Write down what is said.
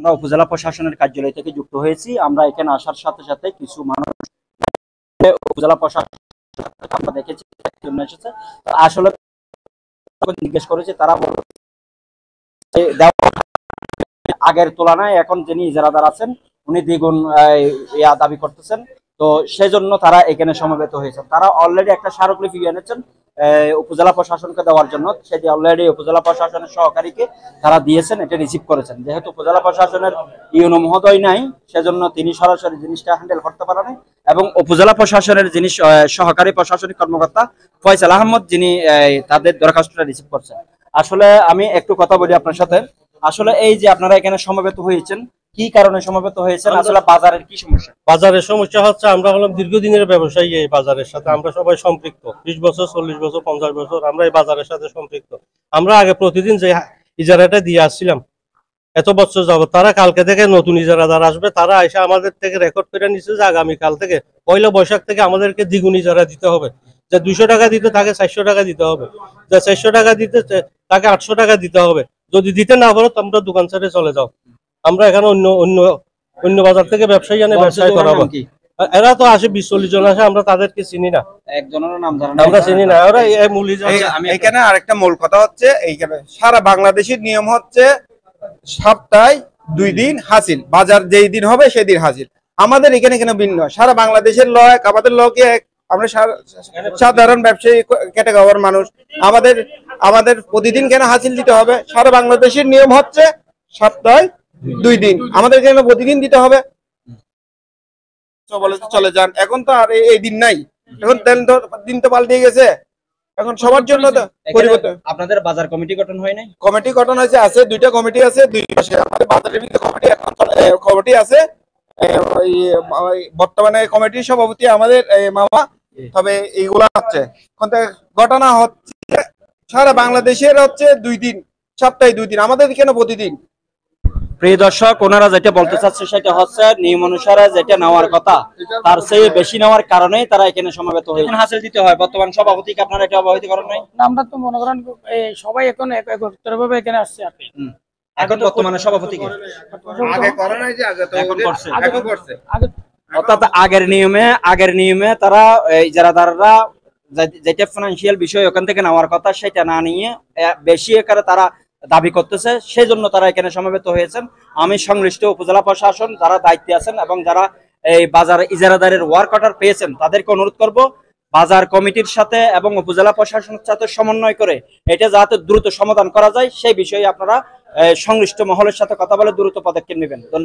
আমরা উপজেলা প্রশাসনের কার্যালয় থেকে যুক্ত হয়েছি। আমরা এখানে আসার সাথে সাথে কিছু মানুষ উপজেলা প্রশাসন আমরা দেখেছি এসেছে, আসলে জিজ্ঞেস করেছে, তারা আগের তুলনায় এখন যিনি ইজারাদার আছেন উনি দ্বিগুণ দাবি করতেছেন। তো সেই জন্য তারা এখানে সমবেত হয়েছেন। তারা অলরেডি একটা স্মারকলিপি এনেছেন উপজেলা প্রশাসনকে দেওয়ার জন্য, সেটি অলরেডি উপজেলা প্রশাসনের সহকারীকে তারা দিয়েছেন, এটা রিসিভ করেছেন। যেহেতু উপজেলা প্রশাসনের ইউনো মহোদয় নাই, সেজন্য তিনি সরাসরি জিনিসটা হ্যান্ডেল করতে পারেন এবং উপজেলা প্রশাসনের যিনি সহকারী প্রশাসনিক কর্মকর্তা ফয়সাল আহমদ, যিনি তাদের দরখাস্তটা রিসিভ করছেন। আসলে আমি একটু কথা বলি আপনার সাথে। আসলে এই যে আপনারা এখানে সমবেত হয়েছেন, কি কারণে সমবেত হয়েছেন? আসলে বাজারের কি সমস্যা? বাজারের সমস্যা হচ্ছে আমরা হলাম দীর্ঘদিনের ব্যবসায়ী, এই বাজারের সাথে আমরা সবাই সম্পৃক্ত। 20 বছর, 40 বছর, 50 বছর আমরা এই বাজারের সাথে সম্পৃক্ত। আমরা আগে প্রতিদিন যে ইজারাটা দিয়ে আসছিলাম এত বছর যাবত, তারা কালকে থেকে নতুন ইজারাদার আসবে, তারা এসে আমাদের থেকে রেকর্ড করে নিচ্ছে যে আগামীকাল থেকে 1 বৈশাখ থেকে আমাদেরকে দ্বিগুণ ইজারা দিতে হবে। যে 200 টাকা দিতে তাকে 400 টাকা দিতে হবে, যে 400 টাকা দিতে তাকে 800 টাকা দিতে হবে। যদি দিতে না পারো তোমরা দোকান ছেড়ে চলে যাও। আমরা এখানে অন্য বাজার থেকে ব্যবসায়ী আনে ব্যবসায় করাবো। এরা তো আসে 20-40 জন আসে, আমরা তাদেরকে চিনি না, একজনের নাম জানেন আমরা চিনি না। ওরা এই মূল এখানে আরেকটা মূল কথা হচ্ছে, এইখানে সারা বাংলাদেশের নিয়ম হচ্ছে সপ্তাহে 2 দিন হাসিল, বাজার যেই দিন হবে সেই দিন হাসিল। আমাদের এখানে কেন ভিন্ন? সারা বাংলাদেশের ল এক, আমাদের ল কি এক? আমরা সাধারণ ব্যবসায়ী ক্যাটাগরির মানুষ, আমাদের প্রতিদিন কেন হাসিল দিতে হবে? সারা বাংলাদেশের নিয়ম হচ্ছে সপ্তাহে 2 দিন, আমাদের কেন প্রতিদিন দিতে হবে? চলে যান, এখন তো আর এই দিন নাই, এখন দিন তো পাল্টে গেছে, এখন সবার জন্য তো পরিবর্তন। আপনাদের বাজার কমিটি গঠন হয় নাই? কমিটি গঠন হয়েছে, আছে 2টা কমিটি আছে, 2 পাশে আমাদের বাজারের ভিতরে কমিটি আছে। বর্তমানে কমিটির সভাপতি আমাদের মামা। তবে এইগুলা হচ্ছে ঘটনা হচ্ছে সারা বাংলাদেশের হচ্ছে 2 দিন, সপ্তাহে 2 দিন, আমাদের কেন প্রতিদিন? প্রিয় দর্শক, ওনারা যেটা বলতে চাচ্ছে সেটা হচ্ছে নিয়ম অনুসারে যেটা নেওয়ার কথা তার চেয়ে বেশি নেওয়ার কারণে তারা এখানে সমবেত হয়েছে। হাসিল দিতে হয়। বর্তমান সভাপতিকে আপনারা এটা অবহিত করেন নাই? আমরা তো মনে করেন সবাই এখন একত্রভাবে এখানে আসছে আর কি। এখন বর্তমানে সভাপতিকে আগে করে নাই, যে আগে তো এখন করছে। অর্থাৎ আগের নিয়মে তারা ইজারাদাররা যেটা ফাইন্যান্সিয়াল বিষয় ওখান থেকে নেওয়ার কথা সেটা না নিয়ে বেশি আকারে তারা দাবি করতেছে, সেই জন্য তারা এখানে সমবেত হয়েছেন। আমি সংশ্লিষ্ট উপজেলা প্রশাসন যারা দায়িত্বে আছেন এবং যারা এই বাজার ইজারাদারের ওয়ার্ক অর্ডার পেয়েছেন তাদেরকে অনুরোধ করব বাজার কমিটির সাথে এবং উপজেলা প্রশাসনের সাথে সমন্বয় করে এটা যাতে দ্রুত সমাধান করা যায় সেই বিষয়ে আপনারা সংশ্লিষ্ট মহলের সাথে কথা বলে দ্রুত পদক্ষেপ নেবেন। ধন্যবাদ।